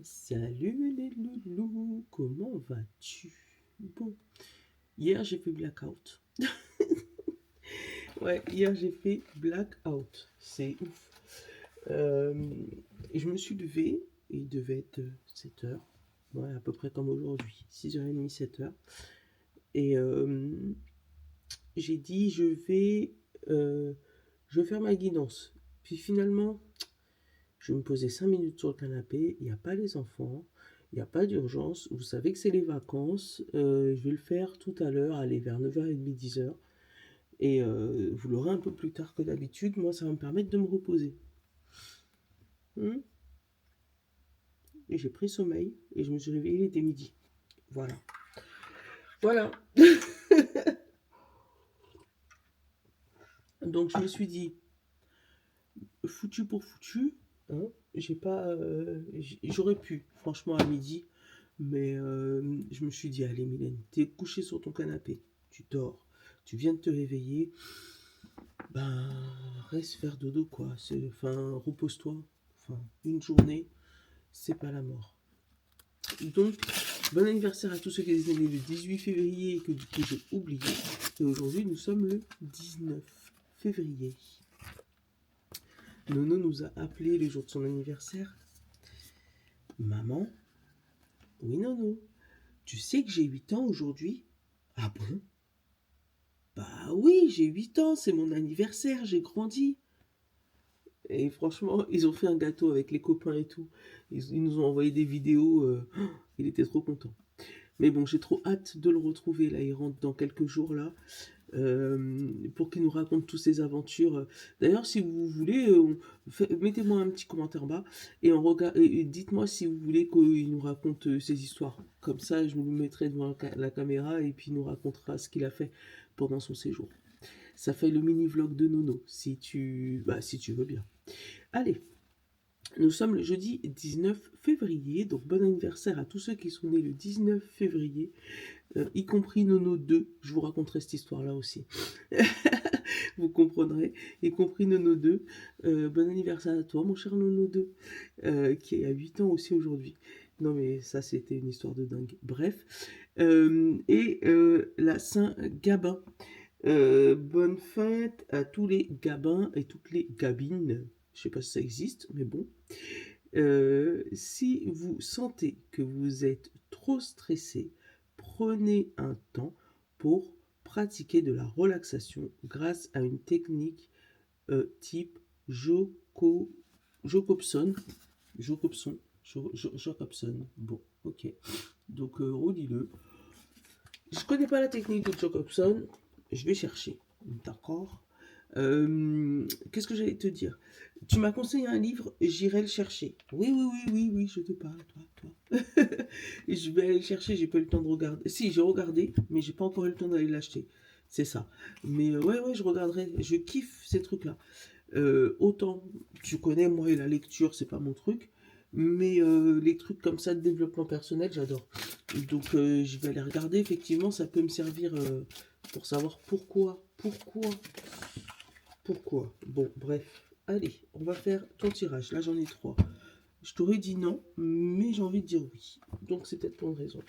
Salut les loulous, comment vas-tu? Bon, hier j'ai fait blackout. Ouais, hier j'ai fait blackout. C'est ouf. Euh, et je me suis levé, il devait être 7 heures. Ouais, à peu près comme aujourd'hui, 6h30, 7 heures. Et j'ai dit je vais faire ma guidance. Puis finalement, je vais me poser 5 minutes sur le canapé, il n'y a pas les enfants, il n'y a pas d'urgence, vous savez que c'est les vacances, je vais le faire tout à l'heure, aller vers 9h30, 10h, et vous l'aurez un peu plus tard que d'habitude, moi ça va me permettre de me reposer. Hmm. Et j'ai pris sommeil, et je me suis réveillée, il était midi. Voilà. Voilà. Donc je me suis dit, foutu pour foutu, hein, j'ai pas, j'aurais pu, franchement, à midi, mais je me suis dit, allez Mylène, t'es couché sur ton canapé, tu dors, tu viens de te réveiller, ben reste faire dodo quoi, enfin repose-toi, enfin une journée, c'est pas la mort. Donc, bon anniversaire à tous ceux qui sont nés le 18 février et que du coup j'ai oublié, et aujourd'hui nous sommes le 19 février. Nono nous a appelé le jour de son anniversaire. Maman, oui Nono, tu sais que j'ai 8 ans aujourd'hui? Ah bon? Bah oui, j'ai 8 ans, c'est mon anniversaire, j'ai grandi. Et franchement, ils ont fait un gâteau avec les copains et tout. Ils nous ont envoyé des vidéos, il était trop content. Mais bon, j'ai trop hâte de le retrouver, là, il rentre dans quelques jours, là, pour qu'il nous raconte toutes ses aventures. D'ailleurs, si vous voulez, mettez-moi un petit commentaire en bas, et dites-moi si vous voulez qu'il nous raconte ses histoires. Comme ça, je me mettrai devant la caméra, et puis il nous racontera ce qu'il a fait pendant son séjour. Ça fait le mini-vlog de Nono, si tu veux bien. Allez, nous sommes le jeudi 19 février, donc bon anniversaire à tous ceux qui sont nés le 19 février, y compris Nono 2, je vous raconterai cette histoire-là aussi. Vous comprendrez, y compris Nono 2. Bon anniversaire à toi, mon cher Nono 2, qui a 8 ans aussi aujourd'hui. Non mais ça c'était une histoire de dingue. Bref, la Saint-Gabin. Bonne fête à tous les gabins et toutes les gabines. Je sais pas si ça existe, mais bon. Si vous sentez que vous êtes trop stressé, prenez un temps pour pratiquer de la relaxation grâce à une technique type Jacobson. Jacobson. Bon, ok. Donc, relis-le. Je connais pas la technique de Jacobson. Je vais chercher. D'accord. Qu'est-ce que j'allais te dire? Tu m'as conseillé un livre, j'irai le chercher. Oui, oui, oui, oui, oui, je te parle, toi. Je vais aller le chercher, j'ai pas eu le temps de regarder. Si, j'ai regardé, mais j'ai pas encore eu le temps d'aller l'acheter. C'est ça. Mais ouais, ouais, je regarderai. Je kiffe ces trucs-là. Autant, tu connais, moi et la lecture, c'est pas mon truc. Mais les trucs comme ça de développement personnel, j'adore. Donc je vais aller regarder, effectivement, ça peut me servir pour savoir pourquoi. Bon, bref. Allez, on va faire ton tirage. Là, j'en ai 3. Je t'aurais dit non, mais j'ai envie de dire oui. Donc c'est peut-être pour une raison.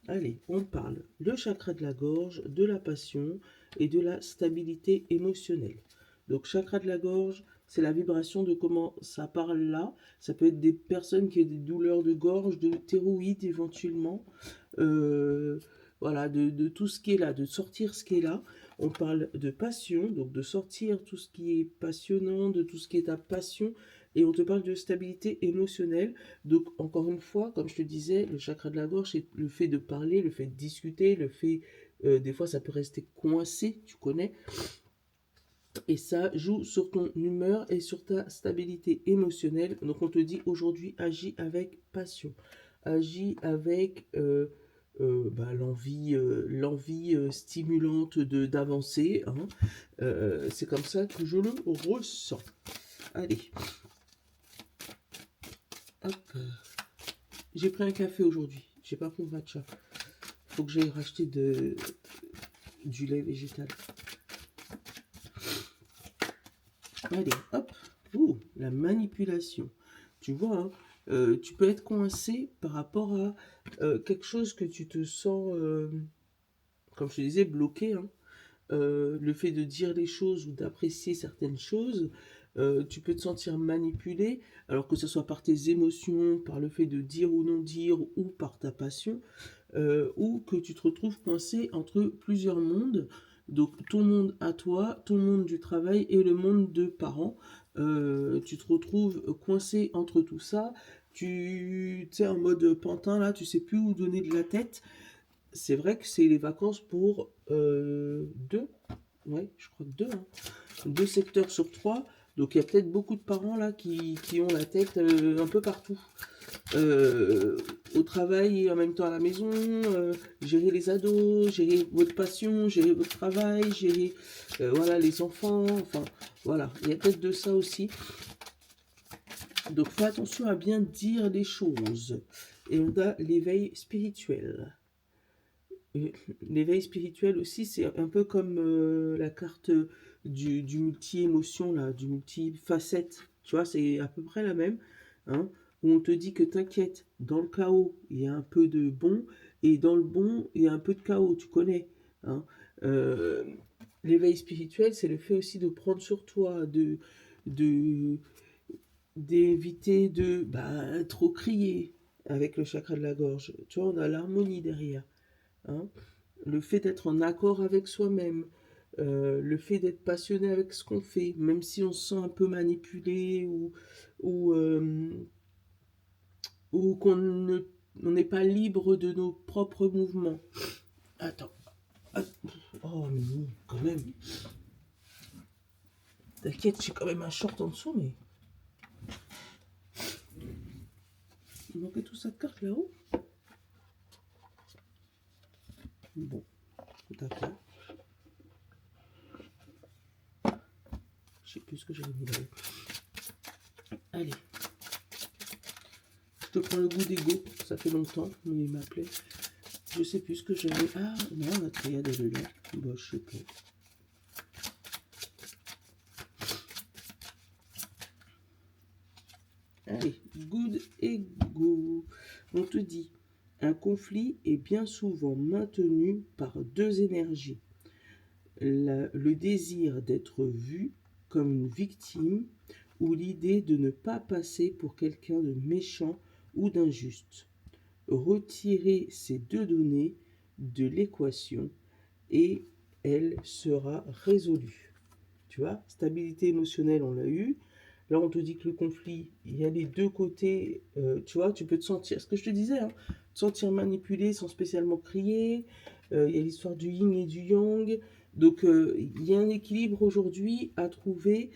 Allez, on parle le chakra de la gorge, de la passion et de la stabilité émotionnelle. Donc chakra de la gorge, c'est la vibration de comment ça parle là. Ça peut être des personnes qui ont des douleurs de gorge, de thyroïde éventuellement. Euh, voilà, de tout ce qui est là, de sortir ce qui est là. On parle de passion, donc de sortir tout ce qui est passionnant, de tout ce qui est ta passion. Et on te parle de stabilité émotionnelle. Donc, encore une fois, comme je te disais, le chakra de la gorge, c'est le fait de parler, le fait de discuter, le fait, des fois, ça peut rester coincé, tu connais. Et ça joue sur ton humeur et sur ta stabilité émotionnelle. Donc, on te dit aujourd'hui, agis avec passion. Agis avec l'envie stimulante d'avancer. Hein. C'est comme ça que je le ressens. Allez. Hop. J'ai pris un café aujourd'hui. J'ai pas pris de matcha. Faut que j'aille racheter du lait végétal. Allez, hop. Ouh, la manipulation. Tu vois, hein, Tu peux être coincé par rapport à quelque chose que tu te sens, comme je te disais, bloqué, hein. Le fait de dire les choses ou d'apprécier certaines choses, tu peux te sentir manipulé, alors que ce soit par tes émotions, par le fait de dire ou non dire, ou par ta passion, ou que tu te retrouves coincé entre plusieurs mondes. Donc ton monde à toi, ton monde du travail et le monde de parents. Tu te retrouves coincé entre tout ça. Tu sais, en mode pantin là, tu sais plus où donner de la tête. C'est vrai que c'est les vacances pour deux, ouais, je crois que deux, hein. Deux secteurs sur trois. Donc il y a peut-être beaucoup de parents là qui ont la tête un peu partout. Euh, Au travail et en même temps à la maison, gérer les ados, gérer votre passion, gérer votre travail, gérer voilà, les enfants, enfin voilà, il y a peut-être de ça aussi. Donc fais attention à bien dire les choses. Et on a l'éveil spirituel. Et l'éveil spirituel aussi, c'est un peu comme la carte du multi-émotion, là, du multi-facette. Tu vois, c'est à peu près la même, hein, où on te dit que t'inquiète, dans le chaos, il y a un peu de bon, et dans le bon, il y a un peu de chaos, tu connais, hein. Euh, L'éveil spirituel, c'est le fait aussi de prendre sur toi, de, d'éviter de trop crier avec le chakra de la gorge. Tu vois, on a l'harmonie derrière, hein. Le fait d'être en accord avec soi-même, le fait d'être passionné avec ce qu'on fait, même si on se sent un peu manipulé ou, euh, ou on n'est pas libre de nos propres mouvements. Attends. Oh, Mimi, quand même. T'inquiète, j'ai quand même un short en dessous, mais. Il manquait tout ça de cartes là-haut. Bon, d'accord. Je sais plus ce que j'avais mis là-haut. Allez. Je te prends le goût d'ego. Ça fait longtemps, mais il m'appelait. Je sais plus ce que j'avais. Ah, non, la triade, elle est là. Bon, je sais pas. Allez, good et go. On te dit, un conflit est bien souvent maintenu par deux énergies. Le désir d'être vu comme une victime ou l'idée de ne pas passer pour quelqu'un de méchant ou d'injuste. Retirer ces deux données de l'équation et elle sera résolue. Tu vois, stabilité émotionnelle, on l'a eu. Là, on te dit que le conflit, il y a les deux côtés. Tu vois, tu peux te sentir, ce que je te disais, hein, te sentir manipulé sans spécialement crier. Il y a l'histoire du yin et du yang. Donc, il y a un équilibre aujourd'hui à trouver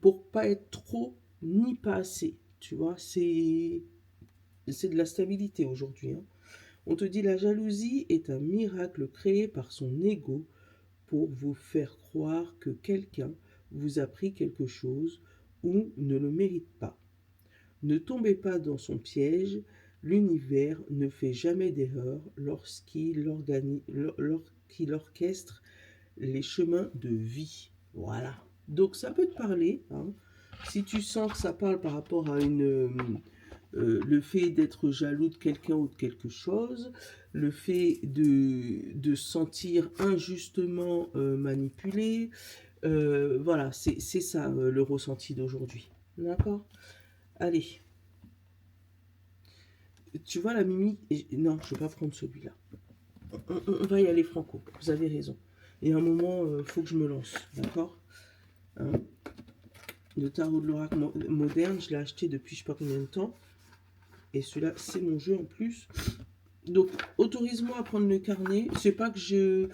pour pas être trop ni pas assez. Tu vois, c'est de la stabilité aujourd'hui, hein. On te dit la jalousie est un miracle créé par son ego pour vous faire croire que quelqu'un vous a pris quelque chose ou ne le mérite pas. Ne tombez pas dans son piège, l'univers ne fait jamais d'erreur lorsqu'il orchestre les chemins de vie. Voilà. Donc ça peut te parler, hein. Si tu sens que ça parle par rapport à le fait d'être jaloux de quelqu'un ou de quelque chose, le fait de sentir injustement manipulé, voilà, c'est ça le ressenti d'aujourd'hui. D'accord. Allez, tu vois la Mimi, non, je ne vais pas prendre celui-là. On va y aller franco, vous avez raison. Et à un moment, il faut que je me lance, d'accord, hein. Le tarot de l'oracle moderne, je l'ai acheté depuis je ne sais pas combien de temps. Et celui-là, c'est mon jeu en plus. Donc, autorise-moi à prendre le carnet. C'est pas que je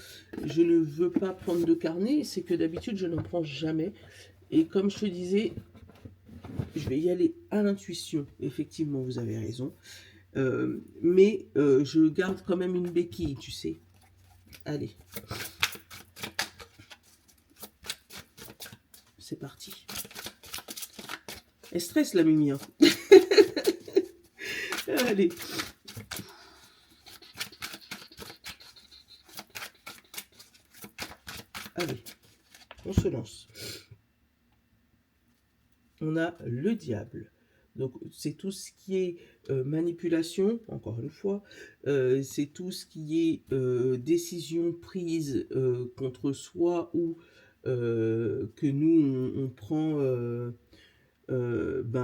ne veux pas prendre de carnet, c'est que d'habitude, je n'en prends jamais. Et comme je te disais, je vais y aller à l'intuition. Effectivement, vous avez raison. Mais je garde quand même une béquille, tu sais. Allez. C'est parti. Elle stresse, la Mimi, hein. Allez. Allez, on se lance. On a le diable. Donc, c'est tout ce qui est manipulation, encore une fois. C'est tout ce qui est décision prise contre soi ou que nous, on prend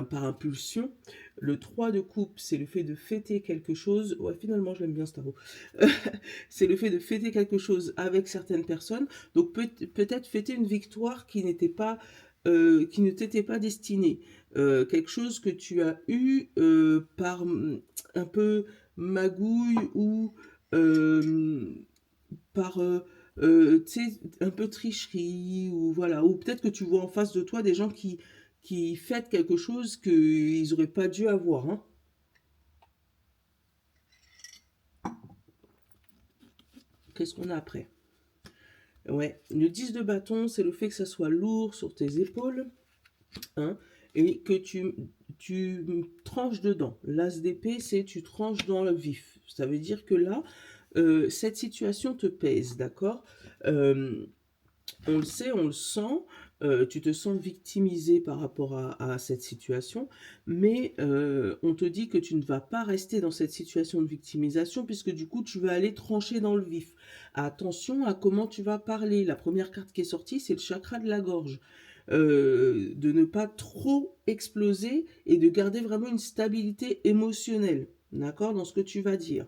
par impulsion. Le 3 de coupe, c'est le fait de fêter quelque chose. Ouais, finalement, je l'aime bien, ce tarot. C'est le fait de fêter quelque chose avec certaines personnes. Donc, peut-être fêter une victoire qui ne t'était pas destinée. Quelque chose que tu as eu par un peu magouille ou par tu sais, un peu tricherie ou voilà, ou peut-être que tu vois en face de toi des gens qui fêtent quelque chose qu'ils n'auraient pas dû avoir, hein. Qu'est-ce qu'on a après? Ouais, le 10 de bâton, c'est le fait que ça soit lourd sur tes épaules, hein, et que tu tranches dedans. L'as d'épée, c'est tu tranches dans le vif. Ça veut dire que là, cette situation te pèse, d'accord? On le sait, on le sent, tu te sens victimisé par rapport à cette situation, mais on te dit que tu ne vas pas rester dans cette situation de victimisation puisque du coup tu vas aller trancher dans le vif. Attention à comment tu vas parler. La première carte qui est sortie, c'est le chakra de la gorge. De ne pas trop exploser et de garder vraiment une stabilité émotionnelle, d'accord, dans ce que tu vas dire.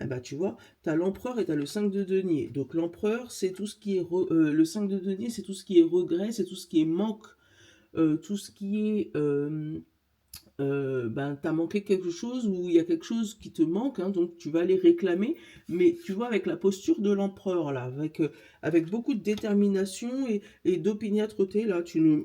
Eh ben, tu vois, tu as l'empereur et tu as le 5 de denier. Donc l'empereur, c'est tout ce qui est... le 5 de denier, c'est tout ce qui est regret, c'est tout ce qui est manque, tout ce qui est... t'as manqué quelque chose ou il y a quelque chose qui te manque, hein, donc tu vas aller réclamer, mais tu vois avec la posture de l'empereur là, avec beaucoup de détermination et d'opiniâtreté là, tu ne,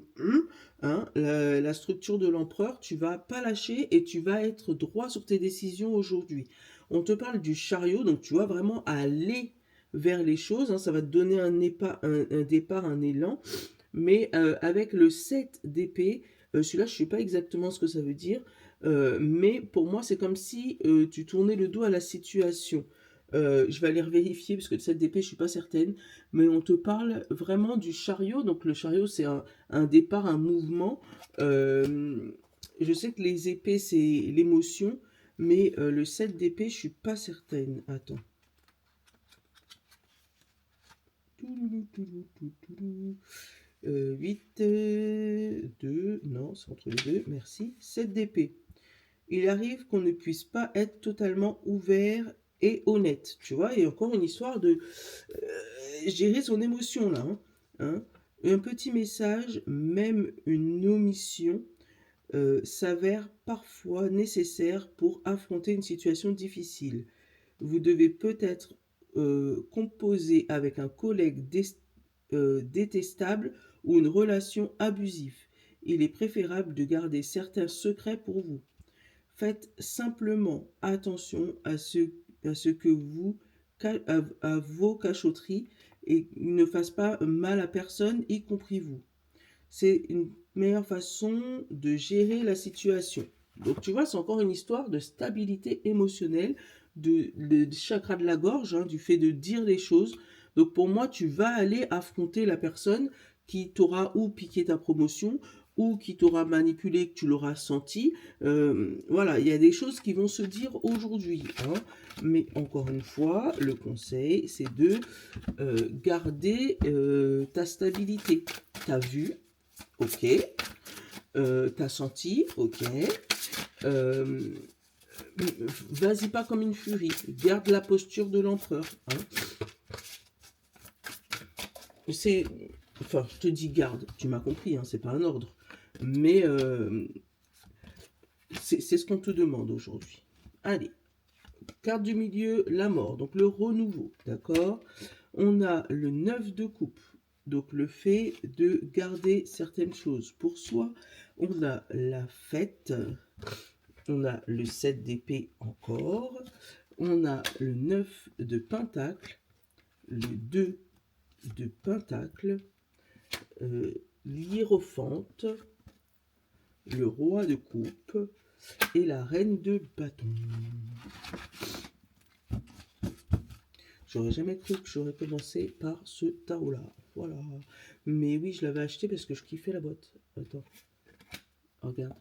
hein, la structure de l'empereur, tu vas pas lâcher et tu vas être droit sur tes décisions aujourd'hui. On te parle du chariot, donc tu vas vraiment aller vers les choses, hein, ça va te donner un départ, un élan, mais avec le 7 d'épée, celui-là, je ne sais pas exactement ce que ça veut dire, mais pour moi, c'est comme si tu tournais le dos à la situation. Je vais aller vérifier, parce que le 7 d'épée, je ne suis pas certaine, mais on te parle vraiment du chariot. Donc le chariot, c'est un départ, un mouvement. Je sais que les épées, c'est l'émotion, mais le 7 d'épée, je ne suis pas certaine. Attends. 8, 2, non, c'est entre les deux, merci. 7 d'épée. Il arrive qu'on ne puisse pas être totalement ouvert et honnête, tu vois, et encore une histoire de gérer son émotion là, hein. Un petit message, même une omission, s'avère parfois nécessaire pour affronter une situation difficile. Vous devez peut-être composer avec un collègue détestable ou une relation abusive. Il est préférable de garder certains secrets pour vous. Faites simplement attention à ce que vous, à vos cachotteries et ne fassent pas mal à personne, y compris vous. C'est une meilleure façon de gérer la situation. Donc tu vois, c'est encore une histoire de stabilité émotionnelle, de chakra de la gorge, hein, du fait de dire les choses. Donc pour moi, tu vas aller affronter la personne qui t'aura ou piqué ta promotion ou qui t'aura manipulé, que tu l'auras senti. Voilà, il y a des choses qui vont se dire aujourd'hui, hein. Mais encore une fois, le conseil, c'est de garder ta stabilité. T'as vu, ok. T'as senti, ok. Euh, Vas-y pas comme une furie. Garde la posture de l'empereur, hein. C'est, enfin, je te dis garde. Tu m'as compris, hein, c'est pas un ordre. Mais c'est ce qu'on te demande aujourd'hui. Allez, carte du milieu, la mort. Donc le renouveau, d'accord. On a le 9 de coupe. Donc le fait de garder certaines choses pour soi. On a la fête. On a le 7 d'épée encore. On a le 9 de pentacle. Le 2 de pentacle. L'hiérophante. Le roi de coupe. Et la reine de bâton. J'aurais jamais cru que j'aurais commencé par ce tarot-là. Voilà. Mais oui, je l'avais acheté parce que je kiffais la boîte. Attends. Regarde.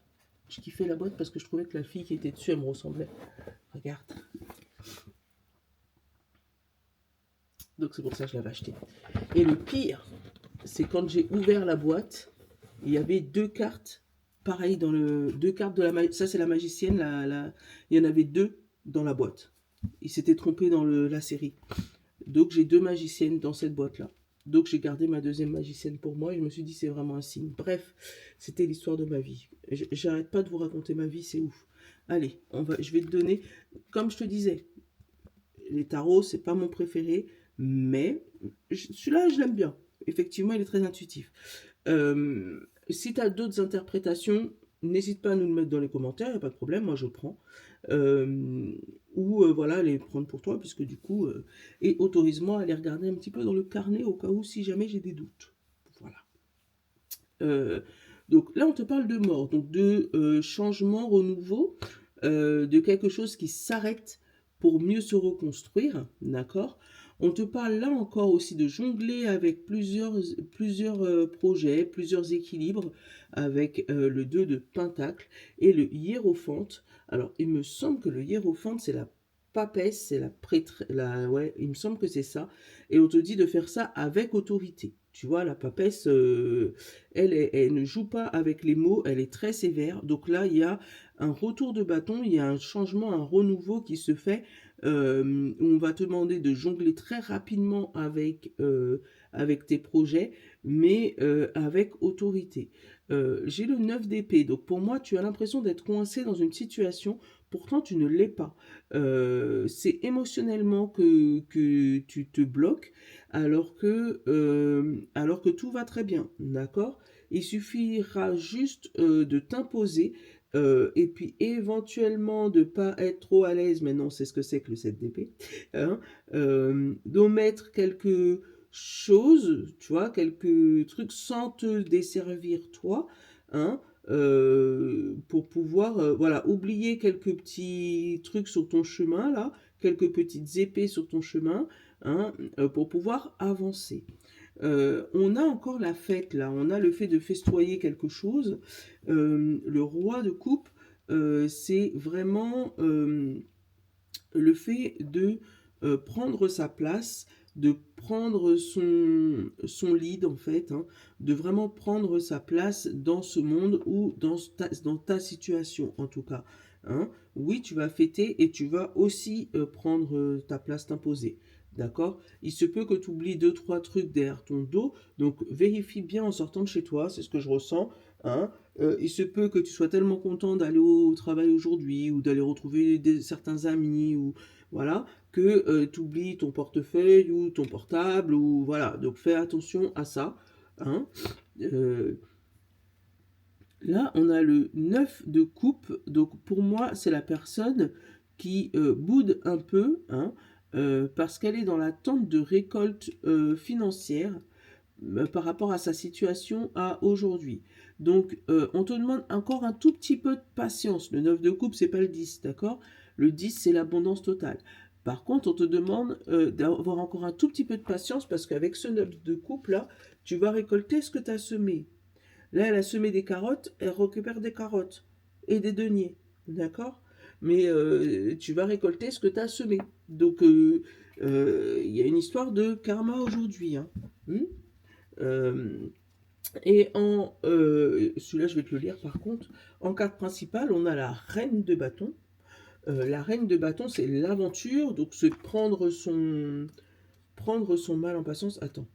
Je kiffais la boîte parce que je trouvais que la fille qui était dessus, elle me ressemblait. Regarde. Donc c'est pour ça que je l'avais acheté. Et le pire, c'est quand j'ai ouvert la boîte, il y avait deux cartes, pareil, dans le deux cartes de la ça c'est la magicienne, il y en avait deux dans la boîte. Il s'était trompé dans la série. Donc j'ai deux magiciennes dans cette boîte-là. Donc j'ai gardé ma deuxième magicienne pour moi et je me suis dit c'est vraiment un signe. Bref, c'était l'histoire de ma vie. J'arrête pas de vous raconter ma vie, c'est ouf. Allez, je vais te donner, comme je te disais, les tarots, c'est pas mon préféré, mais celui-là, je l'aime bien. Effectivement, il est très intuitif. Si tu as d'autres interprétations, n'hésite pas à nous le mettre dans les commentaires, il n'y a pas de problème, moi je prends. Ou voilà, les prendre pour toi, puisque du coup, et autorise-moi à les regarder un petit peu dans le carnet au cas où si jamais j'ai des doutes. Voilà. Donc là, on te parle de mort, donc de changement, renouveau, de quelque chose qui s'arrête pour mieux se reconstruire, d'accord? On te parle là encore aussi de jongler avec plusieurs projets, plusieurs équilibres, avec le 2 de Pentacle et le Hiérophante. Alors, il me semble que le Hiérophante, c'est la papesse, c'est la prêtre, ouais, il me semble que c'est ça. Et on te dit de faire ça avec autorité. Tu vois, la papesse, elle ne joue pas avec les mots, elle est très sévère. Donc là, il y a un retour de bâton, il y a un changement, un renouveau qui se fait. On va te demander de jongler très rapidement avec tes projets, mais avec autorité. J'ai le 9 d'épée, donc pour moi, tu as l'impression d'être coincé dans une situation, pourtant tu ne l'es pas. C'est émotionnellement que tu te bloques, alors que tout va très bien, d'accord? Il suffira juste de t'imposer et puis éventuellement de pas être trop à l'aise, mais non, c'est ce que c'est que le 7 d'épée, hein, d'omettre quelques choses, tu vois, quelques trucs sans te desservir toi, hein, pour pouvoir, voilà, oublier quelques petits trucs sur ton chemin, là, quelques petites épées sur ton chemin, hein, pour pouvoir avancer. On a encore la fête là, on a le fait de festoyer quelque chose. Le roi de coupe, c'est vraiment le fait de prendre sa place, de prendre son lead en fait, hein, de vraiment prendre sa place dans ce monde ou dans ta situation en tout cas. Hein. Oui, tu vas fêter et tu vas aussi prendre ta place, t'imposer. D'accord? Il se peut que tu oublies deux, trois trucs derrière ton dos, donc vérifie bien en sortant de chez toi, c'est ce que je ressens. Hein. Il se peut que tu sois tellement content d'aller au travail aujourd'hui ou d'aller retrouver certains amis ou voilà que tu oublies ton portefeuille ou ton portable ou voilà. Donc fais attention à ça. Hein. Euh, Là, on a le 9 de coupe. Donc pour moi, c'est la personne qui boude un peu, hein, parce qu'elle est dans l'attente de récolte financière par rapport à sa situation à aujourd'hui. Donc, on te demande encore un tout petit peu de patience. Le 9 de coupe, c'est pas le 10, d'accord? Le 10, c'est l'abondance totale. Par contre, on te demande d'avoir encore un tout petit peu de patience parce qu'avec ce 9 de coupe là, tu vas récolter ce que tu as semé. Là, elle a semé des carottes, elle récupère des carottes et des deniers, d'accord? Mais tu vas récolter ce que tu as semé. Donc, il y a une histoire de karma aujourd'hui. Hein. Euh, et celui-là, je vais te le lire par contre. En carte principale, on a la reine de bâton. La reine de bâton, c'est l'aventure, donc c'est prendre son mal en patience. Attends.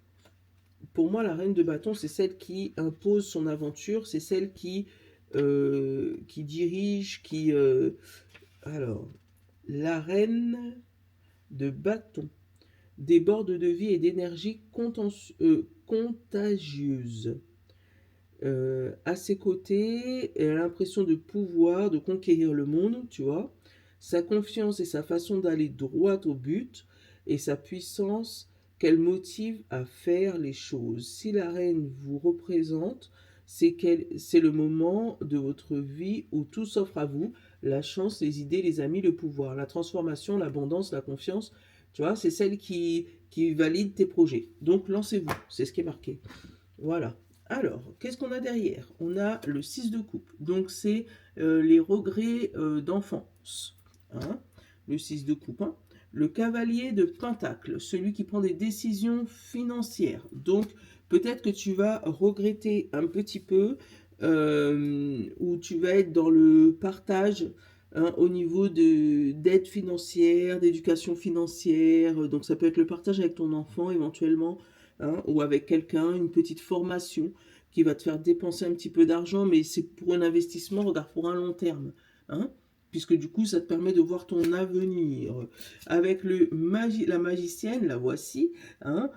Pour moi, la reine de bâton, c'est celle qui impose son aventure, c'est celle qui dirige, alors, la reine de bâton déborde de vie et d'énergie contagieuse. À ses côtés, elle a l'impression de pouvoir, de conquérir le monde, tu vois. Sa confiance et sa façon d'aller droit au but et sa puissance qu'elle motive à faire les choses. Si la reine vous représente, c'est le moment de votre vie où tout s'offre à vous, la chance, les idées, les amis, le pouvoir, la transformation, l'abondance, la confiance. Tu vois, c'est celle qui valide tes projets. Donc lancez-vous, c'est ce qui est marqué. Voilà. Alors, qu'est-ce qu'on a derrière? On a le 6 de coupe. Donc, c'est les regrets d'enfance. Hein, le 6 de coupe. Hein. Le cavalier de pentacle, celui qui prend des décisions financières. Donc, peut-être que tu vas regretter un petit peu, ou tu vas être dans le partage, hein, au niveau d'aide financière, d'éducation financière. Donc, ça peut être le partage avec ton enfant éventuellement, hein, ou avec quelqu'un, une petite formation qui va te faire dépenser un petit peu d'argent, mais c'est pour un investissement, regarde, pour un long terme. Hein, puisque du coup, ça te permet de voir ton avenir. Avec la magicienne, la voici, hein,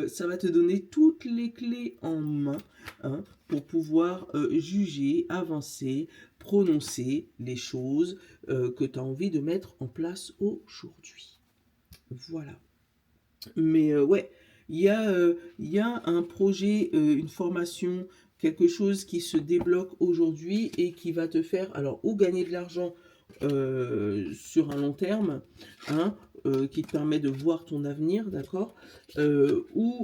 ça va te donner toutes les clés en main, hein, pour pouvoir juger, avancer, prononcer les choses que tu as envie de mettre en place aujourd'hui. Voilà. Mais ouais, il y a un projet, une formation, quelque chose qui se débloque aujourd'hui et qui va te faire, alors, ou gagner de l'argent sur un long terme, hein, qui te permet de voir ton avenir, d'accord, ou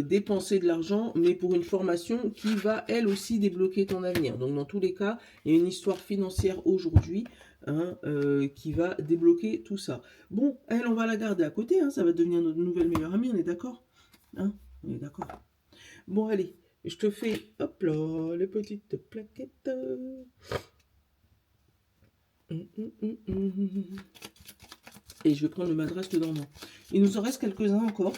dépenser de l'argent, mais pour une formation qui va, elle aussi, débloquer ton avenir. Donc, dans tous les cas, il y a une histoire financière aujourd'hui, hein, qui va débloquer tout ça. Bon, elle, on va la garder à côté, hein, ça va devenir notre nouvelle meilleure amie, on est d'accord? Hein, on est d'accord. Bon, allez, je te fais, hop là, les petites plaquettes. Et je vais prendre le madras le normand. Il nous en reste quelques-uns encore.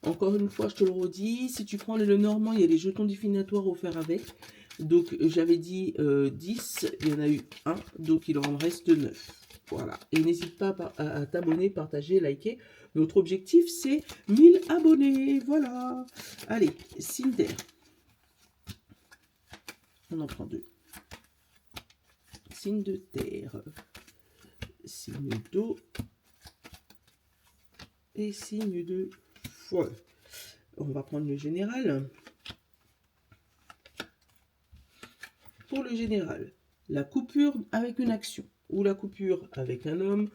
Encore une fois, je te le redis, si tu prends le normand, il y a les jetons divinatoires offerts avec. Donc, j'avais dit 10, il y en a eu 1, donc il en reste 9. Voilà. Et n'hésite pas à t'abonner, partager, liker. Notre objectif, c'est 1000 abonnés. Voilà. Allez, Cinder. On en prend 2. Signe de terre. Signe d'eau. Et signe de feu. On va prendre le général. Pour le général, la coupure avec une action, ou la coupure avec un homme,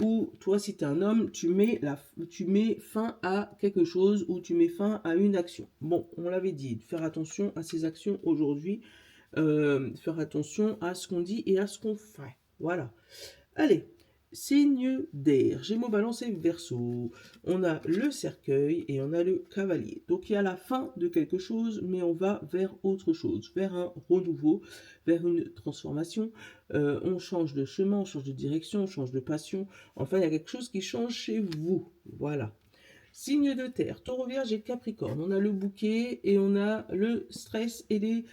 ou toi, si tu es un homme, tu mets fin à quelque chose, ou tu mets fin à une action. Bon, on l'avait dit, faire attention à ces actions aujourd'hui, faire attention à ce qu'on dit et à ce qu'on fait. Voilà. Allez, signe d'air, Gémeaux, Balance et Verseau. On a le cercueil et on a le cavalier. Donc il y a la fin de quelque chose, mais on va vers autre chose, vers un renouveau, vers une transformation. On change de chemin, on change de direction, on change de passion. Enfin, il y a quelque chose qui change chez vous. Voilà. Signe de terre, Taureau, Vierge et Capricorne. On a le bouquet et on a le stress et les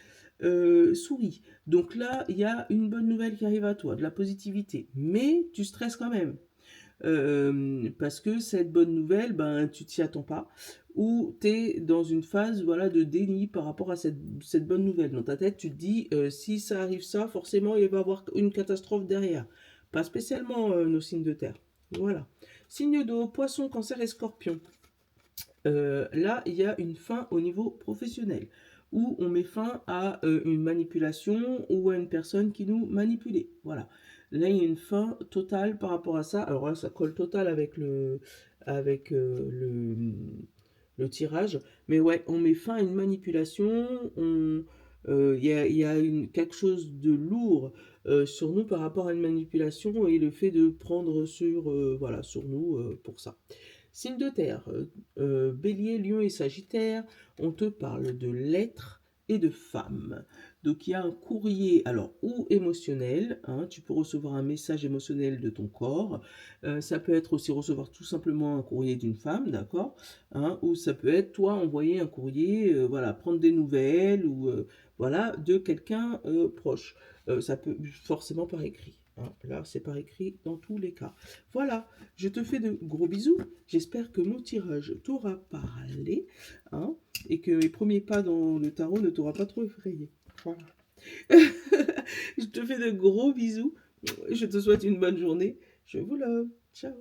souris. Donc là, il y a une bonne nouvelle qui arrive à toi, de la positivité. Mais tu stresses quand même. Parce que cette bonne nouvelle, ben, tu t'y attends pas. Ou tu es dans une phase, voilà, de déni par rapport à cette bonne nouvelle. Dans ta tête, tu te dis, si ça arrive ça, forcément, il va y avoir une catastrophe derrière. Pas spécialement nos signes de terre. Voilà. Signe d'eau, Poisson, Cancer et Scorpion. Là, il y a une fin au niveau professionnel, où on met fin à une manipulation ou à une personne qui nous manipulait. Voilà. Là, il y a une fin totale par rapport à ça. Alors là, ça colle total avec le tirage. Mais ouais, on met fin à une manipulation. Il y a quelque chose de lourd sur nous par rapport à une manipulation et le fait de prendre voilà, sur nous pour ça. Signe de terre, Bélier, Lion et Sagittaire, on te parle de lettres et de femmes. Donc il y a un courrier, alors ou émotionnel, hein, tu peux recevoir un message émotionnel de ton corps, ça peut être aussi recevoir tout simplement un courrier d'une femme, d'accord, hein, ou ça peut être toi envoyer un courrier, voilà, prendre des nouvelles, ou voilà, de quelqu'un proche. Ça peut forcément par écrit. Hein. Là, c'est par écrit dans tous les cas. Voilà, je te fais de gros bisous. J'espère que mon tirage t'aura parlé, hein, et que mes premiers pas dans le tarot ne t'aura pas trop effrayé. Voilà. Je te fais de gros bisous. Je te souhaite une bonne journée. Je vous love. Ciao.